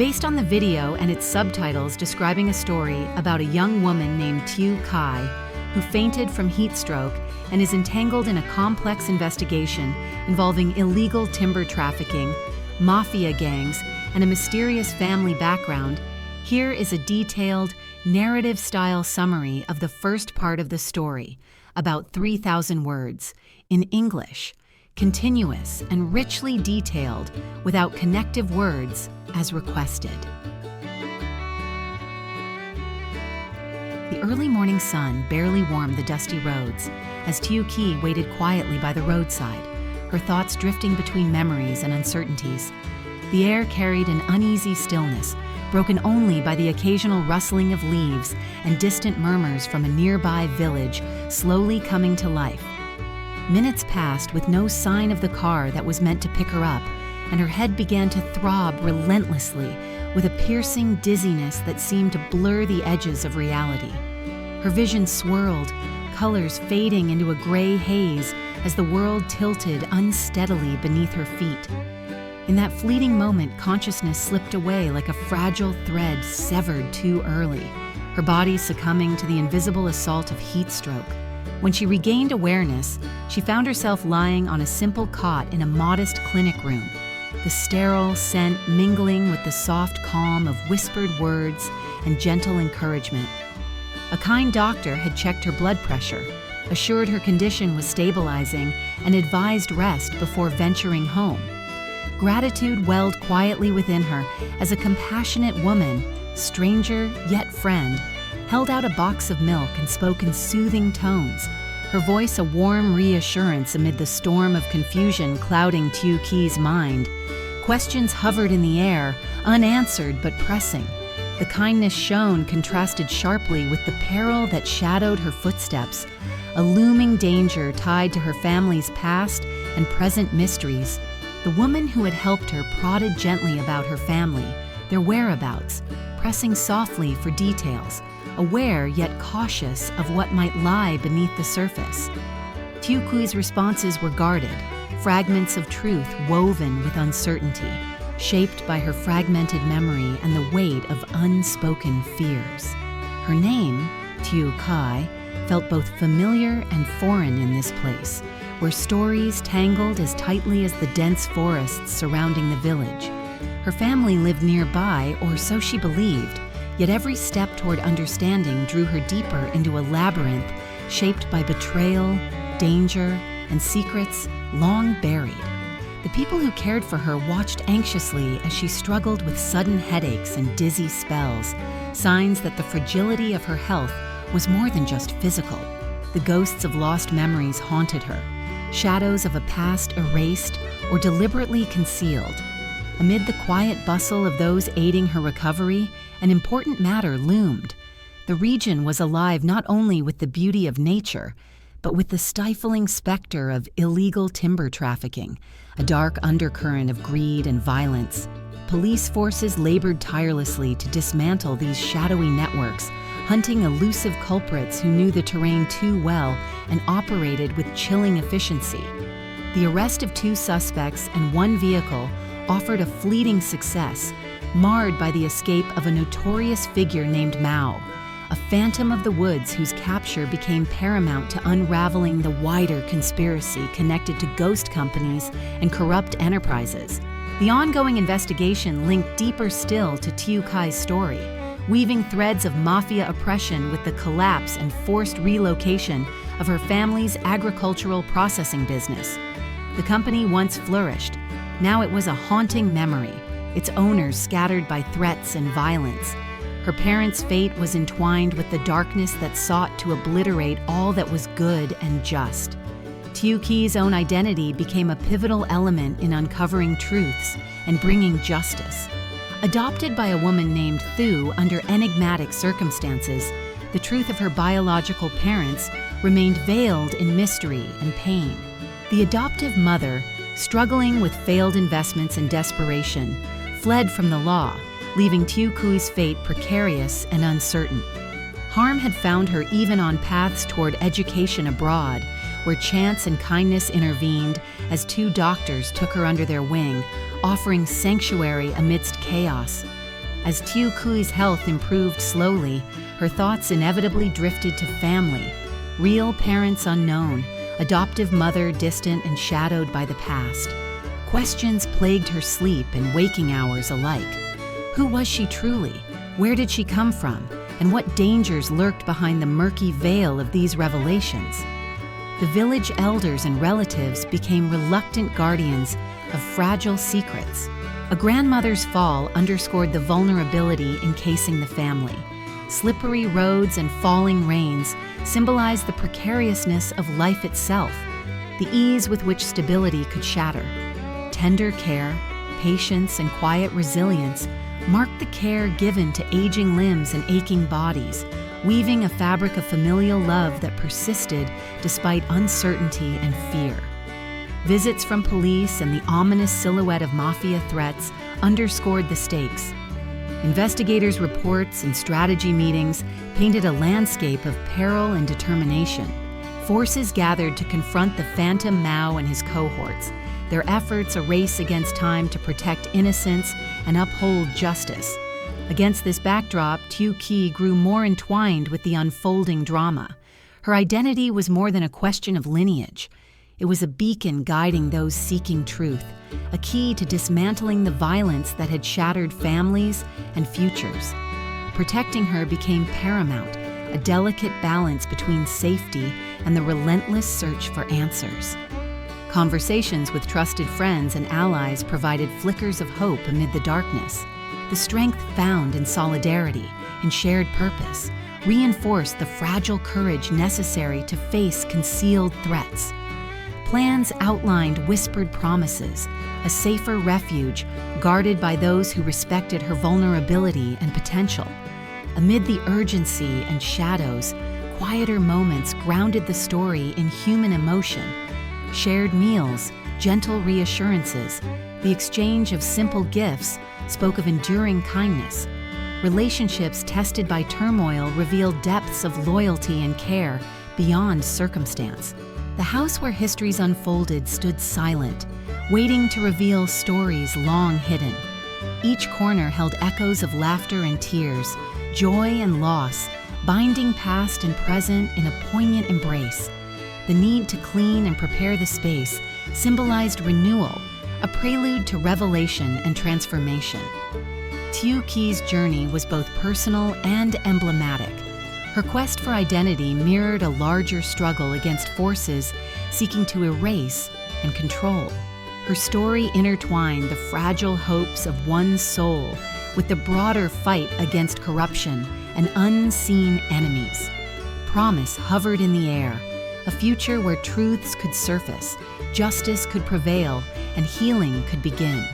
based on the video and its subtitles describing a story about a young woman named Tieu who fainted from heat stroke and is entangled in a complex investigation involving illegal timber trafficking, mafia gangs, and a mysterious family background. Here is a detailed, narrative-style summary of the first part of the story, about 3,000 words, in English, continuous and richly detailed, without connective words, as requested. The early morning sun barely warmed the dusty roads as Tieu waited quietly by the roadside, her thoughts drifting between memories and uncertainties. The air carried an uneasy stillness, broken only by the occasional rustling of leaves and distant murmurs from a nearby village slowly coming to life. Minutes passed with no sign of the car that was meant to pick her up, and her head began to throb relentlessly with a piercing dizziness that seemed to blur the edges of reality. Her vision swirled, colors fading into a gray haze as the world tilted unsteadily beneath her feet. In that fleeting moment, consciousness slipped away like a fragile thread severed too early, her body succumbing to the invisible assault of heat stroke. When she regained awareness, she found herself lying on a simple cot in a modest clinic room, the sterile scent mingling with the soft calm of whispered words and gentle encouragement. A kind doctor had checked her blood pressure, assured her condition was stabilizing, and advised rest before venturing home. Gratitude welled quietly within her as a compassionate woman, stranger yet friend, held out a box of milk and spoke in soothing tones, her voice a warm reassurance amid the storm of confusion clouding Tieu's mind. Questions hovered in the air, unanswered but pressing. The kindness shown contrasted sharply with the peril that shadowed her footsteps, a looming danger tied to her family's past and present mysteries. The woman who had helped her prodded gently about her family, their whereabouts, pressing softly for details, aware yet cautious of what might lie beneath the surface. Tieu's responses were guarded, fragments of truth woven with uncertainty, shaped by her fragmented memory and the weight of unspoken fears. Her name, Tieu, felt both familiar and foreign in this place, where stories tangled as tightly as the dense forests surrounding the village. Her family lived nearby, or so she believed, yet every step toward understanding drew her deeper into a labyrinth shaped by betrayal, danger, and secrets long buried. The people who cared for her watched anxiously as she struggled with sudden headaches and dizzy spells, signs that the fragility of her health was more than just physical. The ghosts of lost memories haunted her, shadows of a past erased or deliberately concealed. Amid the quiet bustle of those aiding her recovery, an important matter loomed. The region was alive not only with the beauty of nature, but with the stifling specter of illegal timber trafficking, a dark undercurrent of greed and violence. Police forces labored tirelessly to dismantle these shadowy networks, hunting elusive culprits who knew the terrain too well and operated with chilling efficiency. The arrest of 2 suspects and 1 vehicle offered a fleeting success, marred by the escape of a notorious figure named Mao, a phantom of the woods whose capture became paramount to unraveling the wider conspiracy connected to ghost companies and corrupt enterprises. The ongoing investigation linked deeper still to Tieu's story, weaving threads of mafia oppression with the collapse and forced relocation of her family's agricultural processing business. The company once flourished. Now it was a haunting memory, its owners scattered by threats and violence. Her parents' fate was entwined with the darkness that sought to obliterate all that was good and just. Tieu's own identity became a pivotal element in uncovering truths and bringing justice. Adopted by a woman named Tieu under enigmatic circumstances, the truth of her biological parents remained veiled in mystery and pain. The adoptive mother, struggling with failed investments and desperation, fled from the law, leaving Tieu's fate precarious and uncertain. Harm had found her even on paths toward education abroad, where chance and kindness intervened as 2 doctors took her under their wing, offering sanctuary amidst chaos. As Tieu's health improved slowly, her thoughts inevitably drifted to family, real parents unknown, adoptive mother distant and shadowed by the past. Questions plagued her sleep and waking hours alike. Who was she truly? Where did she come from? And what dangers lurked behind the murky veil of these revelations? The village elders and relatives became reluctant guardians of fragile secrets. A grandmother's fall underscored the vulnerability encasing the family. Slippery roads and falling rains symbolized the precariousness of life itself, the ease with which stability could shatter. Tender care, patience, and quiet resilience marked the care given to aging limbs and aching bodies, weaving a fabric of familial love that persisted despite uncertainty and fear. Visits from police and the ominous silhouette of mafia threats underscored the stakes. Investigators' reports and strategy meetings painted a landscape of peril and determination. Forces gathered to confront the Phantom Mao and his cohorts, their efforts a race against time to protect innocence and uphold justice. Against this backdrop, Tieu grew more entwined with the unfolding drama. Her identity was more than a question of lineage. It was a beacon guiding those seeking truth, a key to dismantling the violence that had shattered families and futures. Protecting her became paramount, a delicate balance between safety and the relentless search for answers. Conversations with trusted friends and allies provided flickers of hope amid the darkness. The strength found in solidarity and shared purpose reinforced the fragile courage necessary to face concealed threats. Plans outlined whispered promises, a safer refuge guarded by those who respected her vulnerability and potential. Amid the urgency and shadows, quieter moments grounded the story in human emotion. Shared meals, gentle reassurances, the exchange of simple gifts spoke of enduring kindness. Relationships tested by turmoil revealed depths of loyalty and care beyond circumstance. The house where histories unfolded stood silent, waiting to reveal stories long hidden. Each corner held echoes of laughter and tears, joy and loss, binding past and present in a poignant embrace. The need to clean and prepare the space symbolized renewal, a prelude to revelation and transformation. Tieu's journey was both personal and emblematic. Her quest for identity mirrored a larger struggle against forces seeking to erase and control. Her story intertwined the fragile hopes of one soul with the broader fight against corruption and unseen enemies. Promise hovered in the air, a future where truths could surface, justice could prevail, and healing could begin.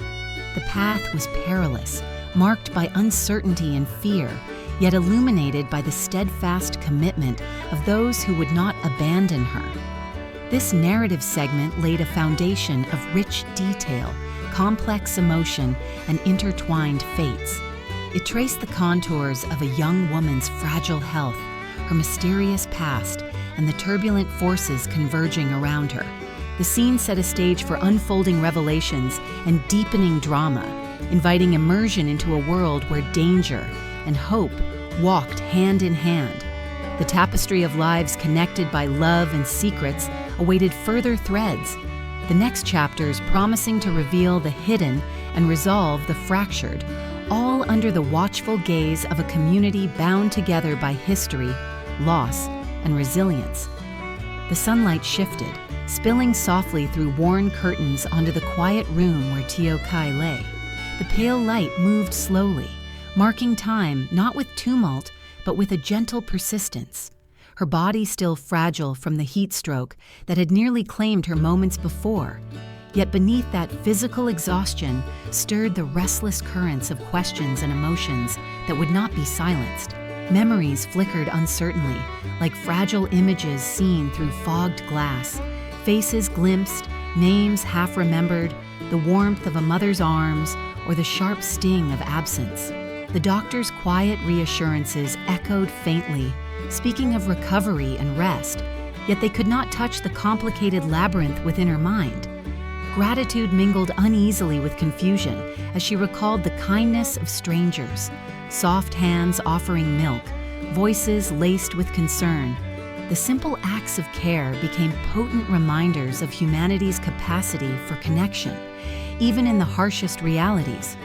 The path was perilous, marked by uncertainty and fear, yet illuminated by the steadfast commitment of those who would not abandon her. This narrative segment laid a foundation of rich detail, complex emotion, and intertwined fates. It traced the contours of a young woman's fragile health, her mysterious past, and the turbulent forces converging around her. The scene set a stage for unfolding revelations and deepening drama, inviting immersion into a world where danger and hope walked hand in hand. The tapestry of lives connected by love and secrets awaited further threads, the next chapters promising to reveal the hidden and resolve the fractured, all under the watchful gaze of a community bound together by history, loss, and resilience. The sunlight shifted, spilling softly through worn curtains onto the quiet room where Tieu lay. The pale light moved slowly, marking time not with tumult, but with a gentle persistence. Her body still fragile from the heat stroke that had nearly claimed her moments before, yet beneath that physical exhaustion stirred the restless currents of questions and emotions that would not be silenced. Memories flickered uncertainly, like fragile images seen through fogged glass, faces glimpsed, names half-remembered, the warmth of a mother's arms, or the sharp sting of absence. The doctor's quiet reassurances echoed faintly, speaking of recovery and rest, yet they could not touch the complicated labyrinth within her mind. Gratitude mingled uneasily with confusion as she recalled the kindness of strangers, soft hands offering milk, voices laced with concern. The simple acts of care became potent reminders of humanity's capacity for connection, even in the harshest realities.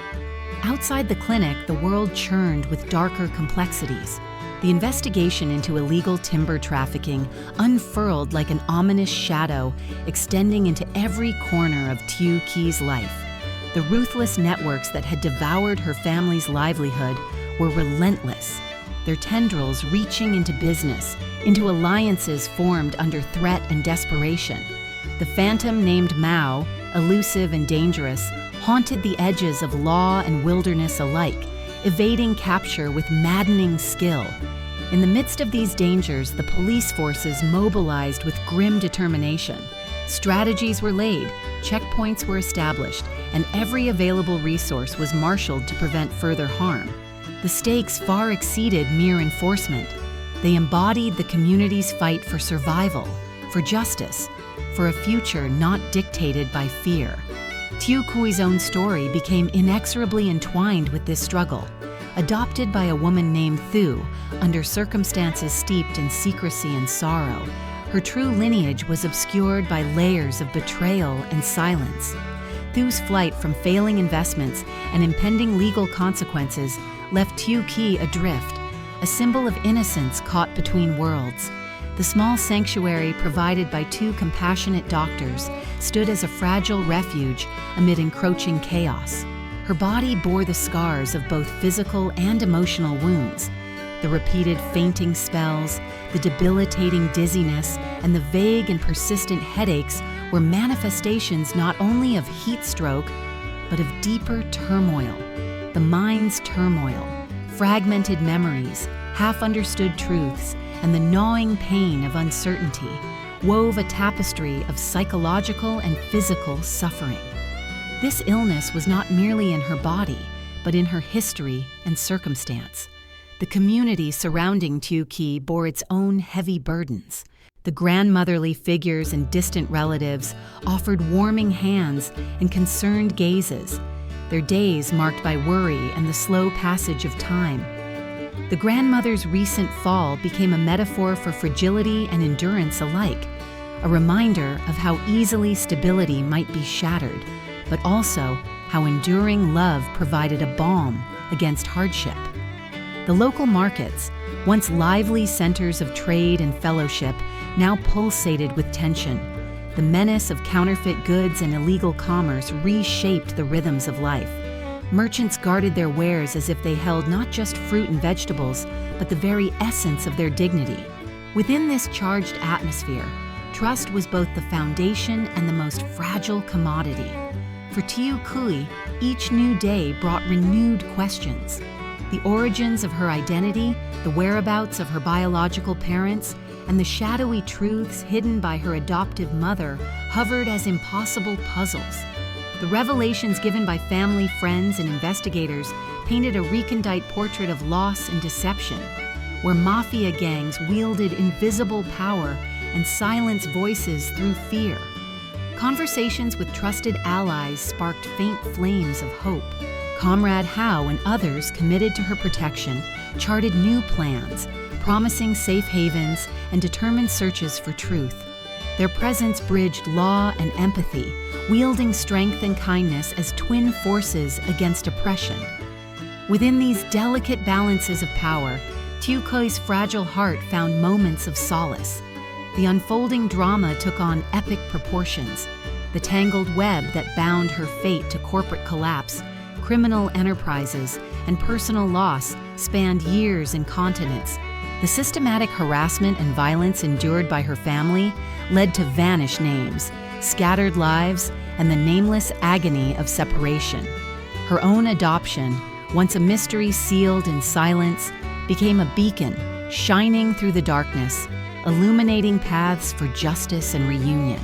Outside the clinic, the world churned with darker complexities. The investigation into illegal timber trafficking unfurled like an ominous shadow, extending into every corner of Tieu Ki's life. The ruthless networks that had devoured her family's livelihood were relentless, their tendrils reaching into business, into alliances formed under threat and desperation. The phantom named Mao, elusive and dangerous, haunted the edges of law and wilderness alike, evading capture with maddening skill. In the midst of these dangers, the police forces mobilized with grim determination. Strategies were laid, checkpoints were established, and every available resource was marshaled to prevent further harm. The stakes far exceeded mere enforcement. They embodied the community's fight for survival, for justice, for a future not dictated by fear. Tieu Ki's own story became inexorably entwined with this struggle. Adopted by a woman named Tieu, under circumstances steeped in secrecy and sorrow, her true lineage was obscured by layers of betrayal and silence. Tieu's flight from failing investments and impending legal consequences left Tieu Ki adrift, a symbol of innocence caught between worlds. The small sanctuary provided by two compassionate doctors stood as a fragile refuge amid encroaching chaos. Her body bore the scars of both physical and emotional wounds. The repeated fainting spells, the debilitating dizziness, and the vague and persistent headaches were manifestations not only of heat stroke, but of deeper turmoil. The mind's turmoil, fragmented memories, half-understood truths, and the gnawing pain of uncertainty wove a tapestry of psychological and physical suffering. This illness was not merely in her body, but in her history and circumstance. The community surrounding Tieu Ki bore its own heavy burdens. The grandmotherly figures and distant relatives offered warming hands and concerned gazes, their days marked by worry and the slow passage of time. The grandmother's recent fall became a metaphor for fragility and endurance alike, a reminder of how easily stability might be shattered, but also how enduring love provided a balm against hardship. The local markets, once lively centers of trade and fellowship, now pulsated with tension. The menace of counterfeit goods and illegal commerce reshaped the rhythms of life. Merchants guarded their wares as if they held not just fruit and vegetables, but the very essence of their dignity. Within this charged atmosphere, trust was both the foundation and the most fragile commodity. For Tieu Ki, each new day brought renewed questions. The origins of her identity, the whereabouts of her biological parents, and the shadowy truths hidden by her adoptive mother hovered as impossible puzzles. The revelations given by family, friends, and investigators painted a recondite portrait of loss and deception, where mafia gangs wielded invisible power and silenced voices through fear. Conversations with trusted allies sparked faint flames of hope. Comrade Hao and others committed to her protection charted new plans, promising safe havens and determined searches for truth. Their presence bridged law and empathy, wielding strength and kindness as twin forces against oppression. Within these delicate balances of power, Tieu Ki's fragile heart found moments of solace. The unfolding drama took on epic proportions. The tangled web that bound her fate to corporate collapse, criminal enterprises, and personal loss spanned years and continents. The systematic harassment and violence endured by her family led to vanished names, scattered lives, and the nameless agony of separation. Her own adoption, once a mystery sealed in silence, became a beacon shining through the darkness, illuminating paths for justice and reunion.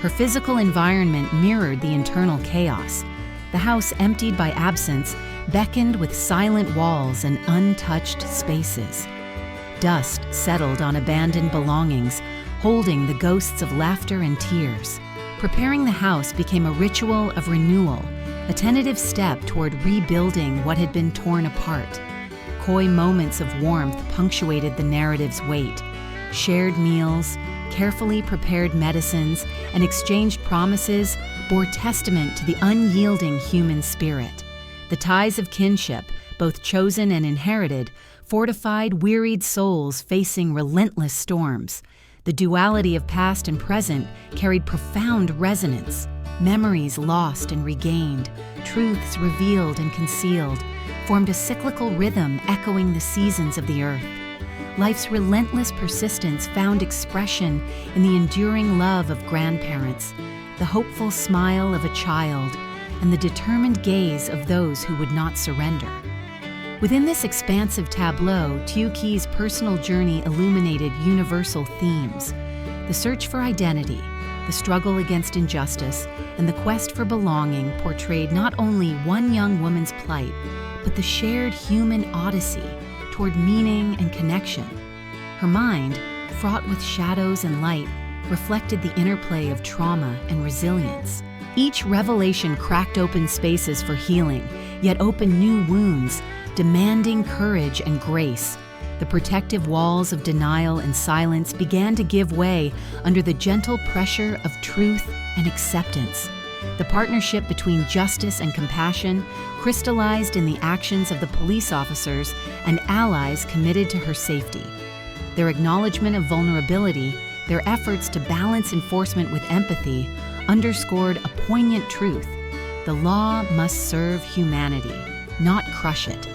Her physical environment mirrored the internal chaos. The house, emptied by absence, beckoned with silent walls and untouched spaces. Dust settled on abandoned belongings, holding the ghosts of laughter and tears. Preparing the house became a ritual of renewal, a tentative step toward rebuilding what had been torn apart. Coy moments of warmth punctuated the narrative's weight. Shared meals, carefully prepared medicines, and exchanged promises bore testament to the unyielding human spirit. The ties of kinship, both chosen and inherited, fortified wearied souls facing relentless storms. The duality of past and present carried profound resonance. Memories lost and regained, truths revealed and concealed, formed a cyclical rhythm echoing the seasons of the earth. Life's relentless persistence found expression in the enduring love of grandparents, the hopeful smile of a child, and the determined gaze of those who would not surrender. Within this expansive tableau, Tieu Ki's personal journey illuminated universal themes: the search for identity, the struggle against injustice, and the quest for belonging portrayed not only one young woman's plight, but the shared human odyssey toward meaning and connection. Her mind, fraught with shadows and light, reflected the interplay of trauma and resilience. Each revelation cracked open spaces for healing, yet opened new wounds, demanding courage and grace. The protective walls of denial and silence began to give way under the gentle pressure of truth and acceptance. The partnership between justice and compassion crystallized in the actions of the police officers and allies committed to her safety. Their acknowledgement of vulnerability, their efforts to balance enforcement with empathy, underscored a poignant truth: the law must serve humanity, not crush it.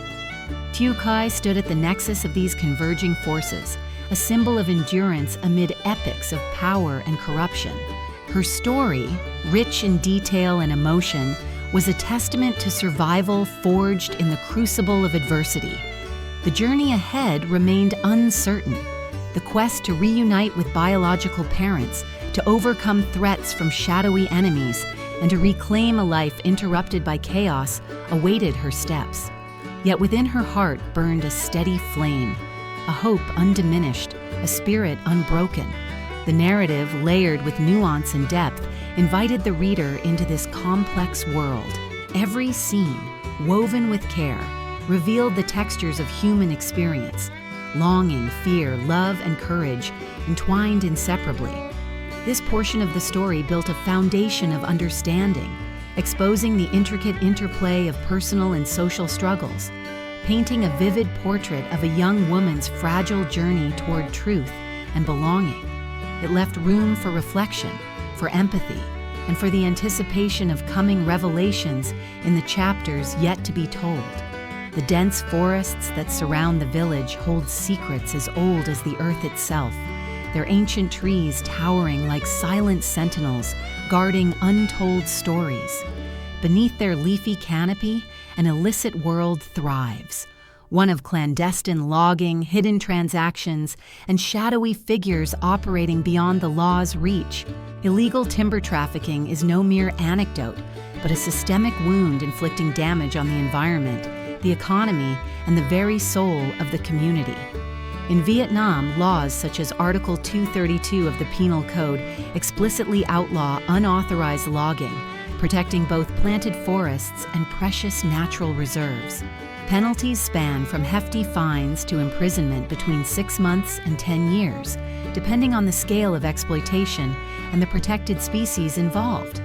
Tieu Ki stood at the nexus of these converging forces, a symbol of endurance amid epics of power and corruption. Her story, rich in detail and emotion, was a testament to survival forged in the crucible of adversity. The journey ahead remained uncertain. The quest to reunite with biological parents, to overcome threats from shadowy enemies, and to reclaim a life interrupted by chaos awaited her steps. Yet within her heart burned a steady flame, a hope undiminished, a spirit unbroken. The narrative, layered with nuance and depth, invited the reader into this complex world. Every scene, woven with care, revealed the textures of human experience: longing, fear, love, and courage, entwined inseparably. This portion of the story built a foundation of understanding, exposing the intricate interplay of personal and social struggles, painting a vivid portrait of a young woman's fragile journey toward truth and belonging. It left room for reflection, for empathy, and for the anticipation of coming revelations in the chapters yet to be told. The dense forests that surround the village hold secrets as old as the earth itself, their ancient trees towering like silent sentinels, guarding untold stories. Beneath their leafy canopy, an illicit world thrives, one of clandestine logging, hidden transactions, and shadowy figures operating beyond the law's reach. Illegal timber trafficking is no mere anecdote, but a systemic wound inflicting damage on the environment, the economy, and the very soul of the community. In Vietnam, laws such as Article 232 of the Penal Code explicitly outlaw unauthorized logging, protecting both planted forests and precious natural reserves. Penalties span from hefty fines to imprisonment between 6 months and 10 years, depending on the scale of exploitation and the protected species involved.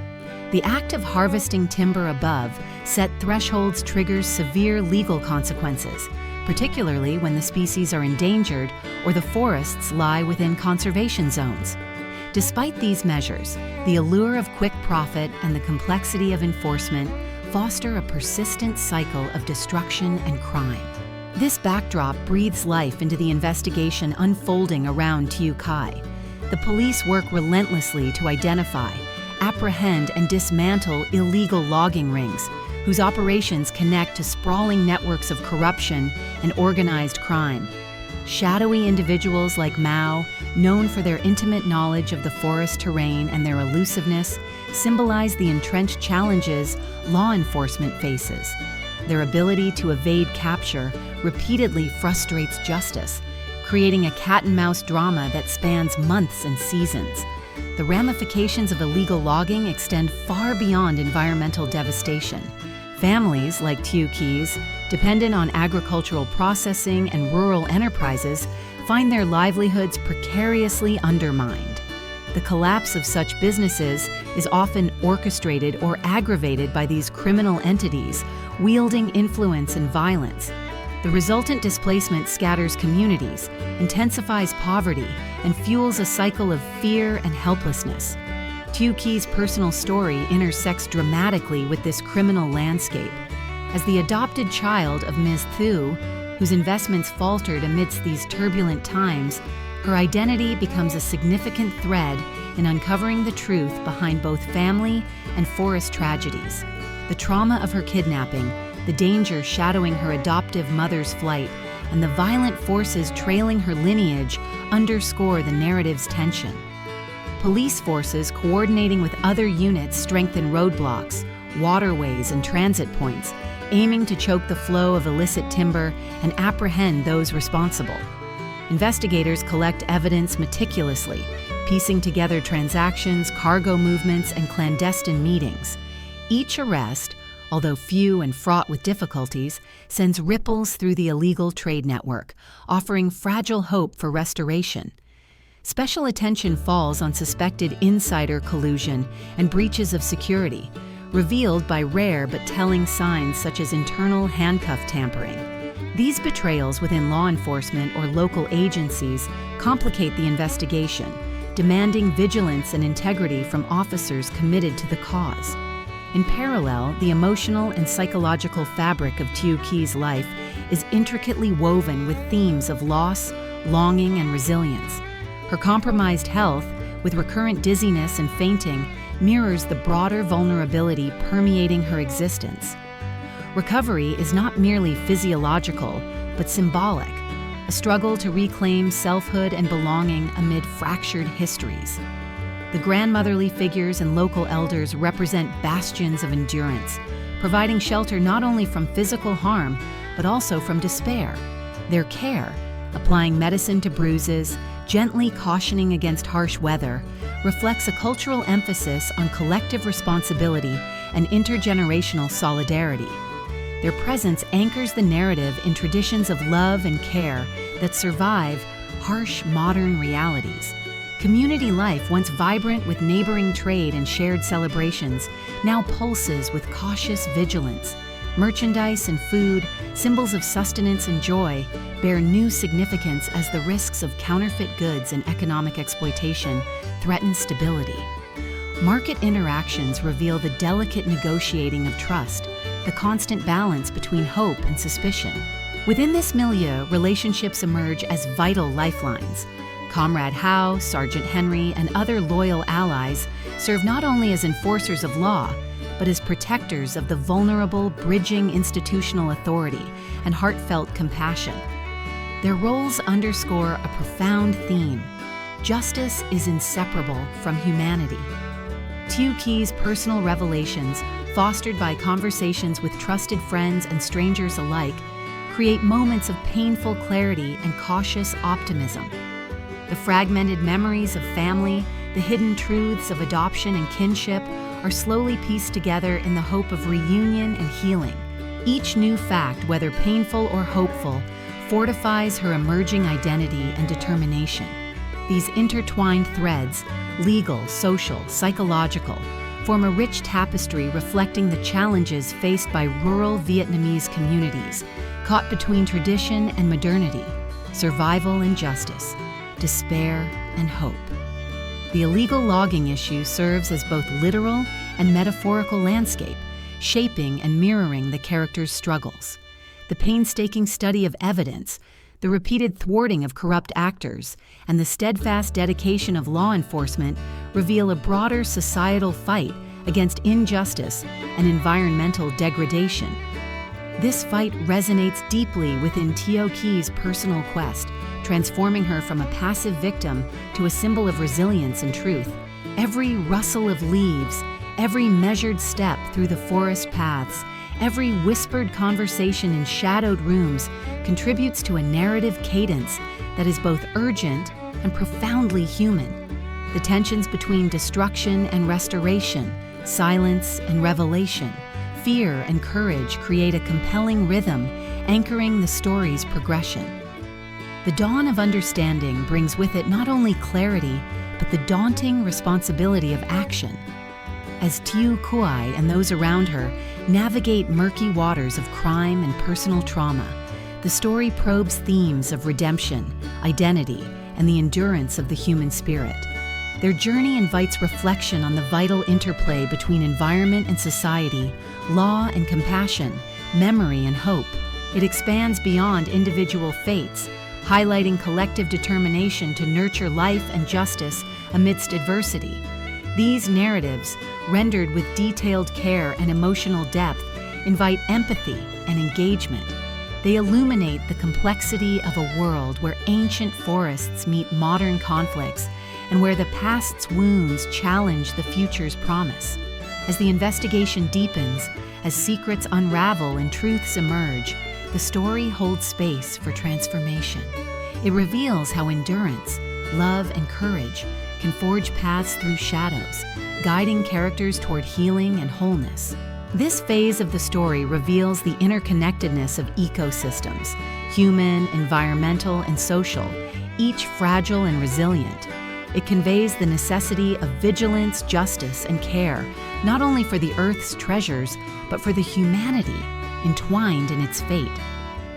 The act of harvesting timber above set thresholds triggers severe legal consequences, particularly when the species are endangered or the forests lie within conservation zones. Despite these measures, the allure of quick profit and the complexity of enforcement foster a persistent cycle of destruction and crime. This backdrop breathes life into the investigation unfolding around Tieu Ki. The police work relentlessly to identify, apprehend, and dismantle illegal logging rings, whose operations connect to sprawling networks of corruption and organized crime. Shadowy individuals like Mao, known for their intimate knowledge of the forest terrain and their elusiveness, symbolize the entrenched challenges law enforcement faces. Their ability to evade capture repeatedly frustrates justice, creating a cat-and-mouse drama that spans months and seasons. The ramifications of illegal logging extend far beyond environmental devastation. Families like Tieu Keys, dependent on agricultural processing and rural enterprises, find their livelihoods precariously undermined. The collapse of such businesses is often orchestrated or aggravated by these criminal entities, wielding influence and violence. The resultant displacement scatters communities, intensifies poverty, and fuels a cycle of fear and helplessness. Tieu Keys' personal story intersects dramatically with this criminal landscape. As the adopted child of Ms. Tieu, whose investments faltered amidst these turbulent times, her identity becomes a significant thread in uncovering the truth behind both family and forest tragedies. The trauma of her kidnapping, the danger shadowing her adoptive mother's flight, and the violent forces trailing her lineage underscore the narrative's tension. Police forces coordinating with other units strengthen roadblocks, waterways, and transit points, aiming to choke the flow of illicit timber and apprehend those responsible. Investigators collect evidence meticulously, piecing together transactions, cargo movements, and clandestine meetings. Each arrest, although few and fraught with difficulties, sends ripples through the illegal trade network, offering fragile hope for restoration. Special attention falls on suspected insider collusion and breaches of security, revealed by rare but telling signs such as internal handcuff tampering. These betrayals within law enforcement or local agencies complicate the investigation, demanding vigilance and integrity from officers committed to the cause. In parallel, the emotional and psychological fabric of Tieu Keys' life is intricately woven with themes of loss, longing, and resilience. Her compromised health, with recurrent dizziness and fainting, mirrors the broader vulnerability permeating her existence. Recovery is not merely physiological, but symbolic, a struggle to reclaim selfhood and belonging amid fractured histories. The grandmotherly figures and local elders represent bastions of endurance, providing shelter not only from physical harm, but also from despair. Their care, applying medicine to bruises, gently cautioning against harsh weather, reflects a cultural emphasis on collective responsibility and intergenerational solidarity. Their presence anchors the narrative in traditions of love and care that survive harsh modern realities. Community life, once vibrant with neighboring trade and shared celebrations, now pulses with cautious vigilance. Merchandise and food, symbols of sustenance and joy, bear new significance as the risks of counterfeit goods and economic exploitation threaten stability. Market interactions reveal the delicate negotiating of trust, the constant balance between hope and suspicion. Within this milieu, relationships emerge as vital lifelines. Comrade Howe, Sergeant Henry, and other loyal allies serve not only as enforcers of law, but as protectors of the vulnerable, bridging institutional authority and heartfelt compassion. Their roles underscore a profound theme: justice is inseparable from humanity. Tieu Keys' personal revelations, fostered by conversations with trusted friends and strangers alike, create moments of painful clarity and cautious optimism. The fragmented memories of family, the hidden truths of adoption and kinship are slowly pieced together in the hope of reunion and healing. Each new fact, whether painful or hopeful, fortifies her emerging identity and determination. These intertwined threads, legal, social, psychological, form a rich tapestry reflecting the challenges faced by rural Vietnamese communities, caught between tradition and modernity, survival and justice, despair and hope. The illegal logging issue serves as both literal and metaphorical landscape, shaping and mirroring the characters' struggles. The painstaking study of evidence, the repeated thwarting of corrupt actors, and the steadfast dedication of law enforcement reveal a broader societal fight against injustice and environmental degradation. This fight resonates deeply within Tieu Keys' personal quest, transforming her from a passive victim to a symbol of resilience and truth. Every rustle of leaves, every measured step through the forest paths, every whispered conversation in shadowed rooms contributes to a narrative cadence that is both urgent and profoundly human. The tensions between destruction and restoration, silence and revelation, fear and courage create a compelling rhythm, anchoring the story's progression. The dawn of understanding brings with it not only clarity, but the daunting responsibility of action. As Tieu and those around her navigate murky waters of crime and personal trauma, the story probes themes of redemption, identity, and the endurance of the human spirit. Their journey invites reflection on the vital interplay between environment and society, law and compassion, memory and hope. It expands beyond individual fates, highlighting collective determination to nurture life and justice amidst adversity. These narratives, rendered with detailed care and emotional depth, invite empathy and engagement. They illuminate the complexity of a world where ancient forests meet modern conflicts and where the past's wounds challenge the future's promise. As the investigation deepens, as secrets unravel and truths emerge, the story holds space for transformation. It reveals how endurance, love, and courage can forge paths through shadows, guiding characters toward healing and wholeness. This phase of the story reveals the interconnectedness of ecosystems, human, environmental, and social, each fragile and resilient. It conveys the necessity of vigilance, justice, and care, not only for the Earth's treasures, but for the humanity entwined in its fate.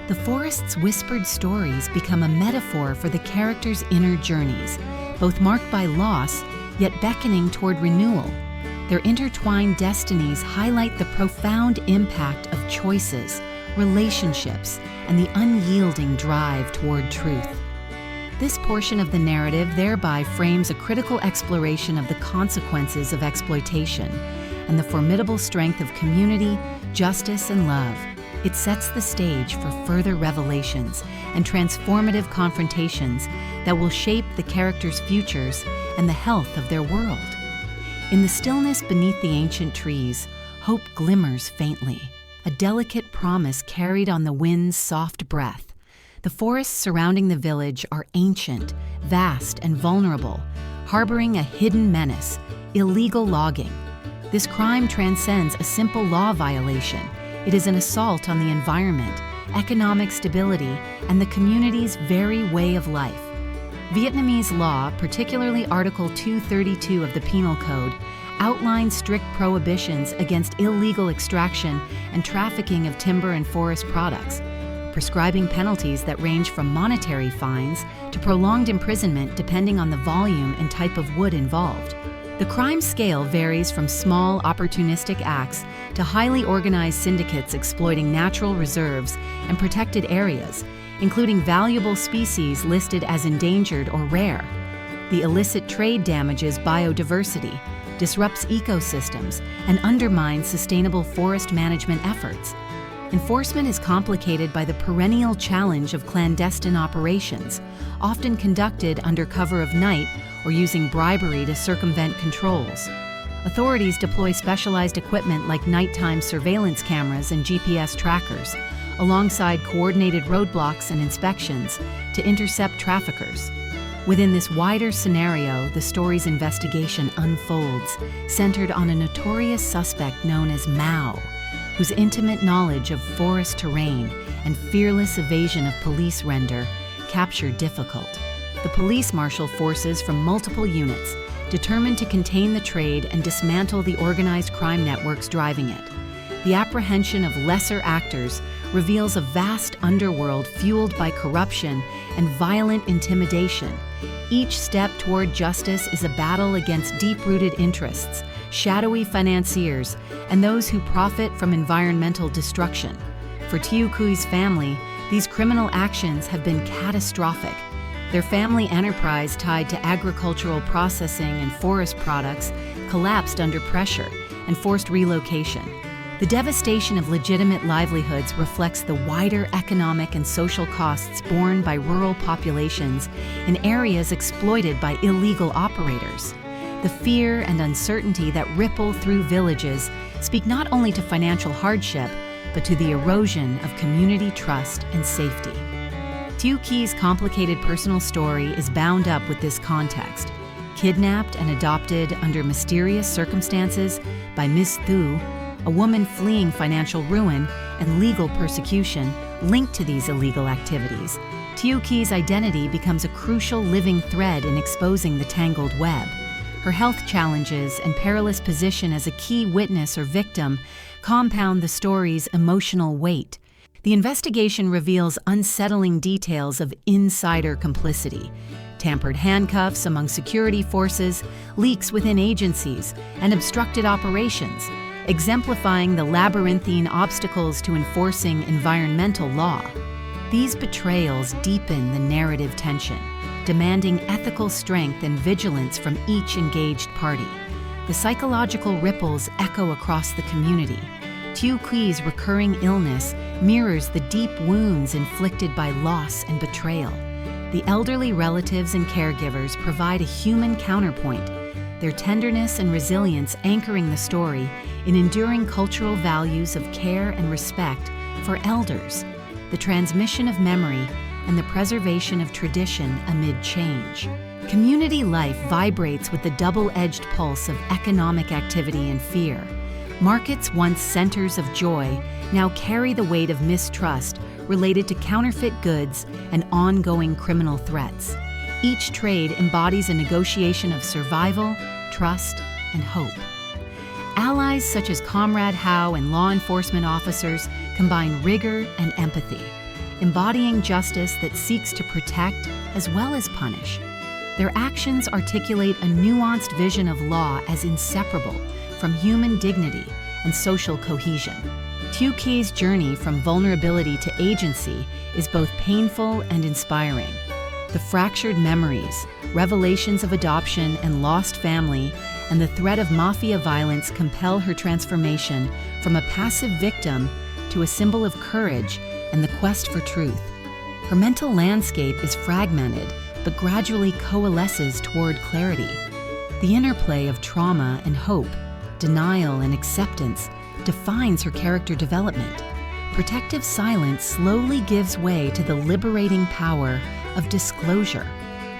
The forest's whispered stories become a metaphor for the characters' inner journeys, both marked by loss, yet beckoning toward renewal. Their intertwined destinies highlight the profound impact of choices, relationships, and the unyielding drive toward truth. This portion of the narrative thereby frames a critical exploration of the consequences of exploitation and the formidable strength of community, justice, and love. It sets the stage for further revelations and transformative confrontations that will shape the characters' futures and the health of their world. In the stillness beneath the ancient trees, hope glimmers faintly, a delicate promise carried on the wind's soft breath. The forests surrounding the village are ancient, vast, and vulnerable, harboring a hidden menace: illegal logging. This crime transcends a simple law violation. It is an assault on the environment, economic stability, and the community's very way of life. Vietnamese law, particularly Article 232 of the Penal Code, outlines strict prohibitions against illegal extraction and trafficking of timber and forest products, prescribing penalties that range from monetary fines to prolonged imprisonment depending on the volume and type of wood involved. The crime scale varies from small, opportunistic acts to highly organized syndicates exploiting natural reserves and protected areas, including valuable species listed as endangered or rare. The illicit trade damages biodiversity, disrupts ecosystems, and undermines sustainable forest management efforts. Enforcement is complicated by the perennial challenge of clandestine operations, often conducted under cover of night or using bribery to circumvent controls. Authorities deploy specialized equipment like nighttime surveillance cameras and GPS trackers, alongside coordinated roadblocks and inspections to intercept traffickers. Within this wider scenario, the story's investigation unfolds, centered on a notorious suspect known as Mao, whose intimate knowledge of forest terrain and fearless evasion of police render capture difficult. The police marshal forces from multiple units, determined to contain the trade and dismantle the organized crime networks driving it. The apprehension of lesser actors reveals a vast underworld fueled by corruption and violent intimidation. Each step toward justice is a battle against deep-rooted interests, shadowy financiers, and those who profit from environmental destruction. For Tieu family, these criminal actions have been catastrophic. Their family enterprise tied to agricultural processing and forest products collapsed under pressure and forced relocation. The devastation of legitimate livelihoods reflects the wider economic and social costs borne by rural populations in areas exploited by illegal operators. The fear and uncertainty that ripple through villages speak not only to financial hardship, but to the erosion of community trust and safety. Tieu complicated personal story is bound up with this context. Kidnapped and adopted under mysterious circumstances by Miss Tieu, a woman fleeing financial ruin and legal persecution linked to these illegal activities, Tieu Ki's identity becomes a crucial living thread in exposing the tangled web. Her health challenges and perilous position as a key witness or victim compound the story's emotional weight. The investigation reveals unsettling details of insider complicity, tampered handcuffs among security forces, leaks within agencies, and obstructed operations, exemplifying the labyrinthine obstacles to enforcing environmental law. These betrayals deepen the narrative tension, demanding ethical strength and vigilance from each engaged party. The psychological ripples echo across the community. Tieu Ki's recurring illness mirrors the deep wounds inflicted by loss and betrayal. The elderly relatives and caregivers provide a human counterpoint, their tenderness and resilience anchoring the story in enduring cultural values of care and respect for elders, the transmission of memory, and the preservation of tradition amid change. Community life vibrates with the double-edged pulse of economic activity and fear. Markets, once centers of joy, now carry the weight of mistrust related to counterfeit goods and ongoing criminal threats. Each trade embodies a negotiation of survival, trust, and hope. Allies such as Comrade Howe and law enforcement officers combine rigor and empathy, embodying justice that seeks to protect as well as punish. Their actions articulate a nuanced vision of law as inseparable from human dignity and social cohesion. Tieu Ki's journey from vulnerability to agency is both painful and inspiring. The fractured memories, revelations of adoption and lost family, and the threat of mafia violence compel her transformation from a passive victim to a symbol of courage and the quest for truth. Her mental landscape is fragmented, but gradually coalesces toward clarity. The interplay of trauma and hope, denial and acceptance defines her character development. Protective silence slowly gives way to the liberating power of disclosure.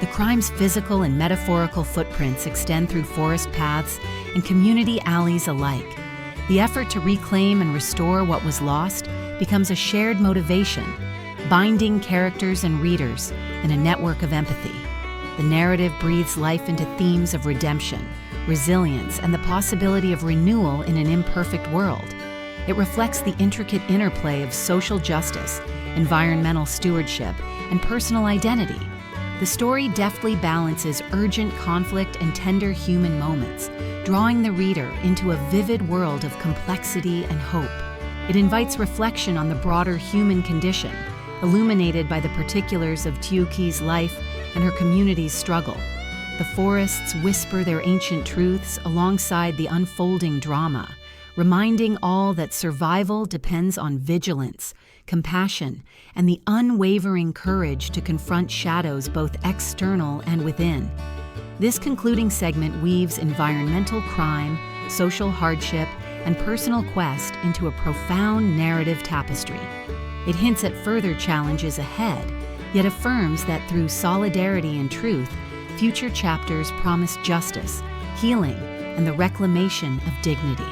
The crime's physical and metaphorical footprints extend through forest paths and community alleys alike. The effort to reclaim and restore what was lost becomes a shared motivation, binding characters and readers in a network of empathy. The narrative breathes life into themes of redemption, resilience, and the possibility of renewal in an imperfect world. It reflects the intricate interplay of social justice, environmental stewardship, and personal identity. The story deftly balances urgent conflict and tender human moments, drawing the reader into a vivid world of complexity and hope. It invites reflection on the broader human condition, illuminated by the particulars of Tieu Ki's life and her community's struggle. The forests whisper their ancient truths alongside the unfolding drama, reminding all that survival depends on vigilance, compassion, and the unwavering courage to confront shadows both external and within. This concluding segment weaves environmental crime, social hardship, and personal quest into a profound narrative tapestry. It hints at further challenges ahead, yet affirms that through solidarity and truth, future chapters promise justice, healing, and the reclamation of dignity.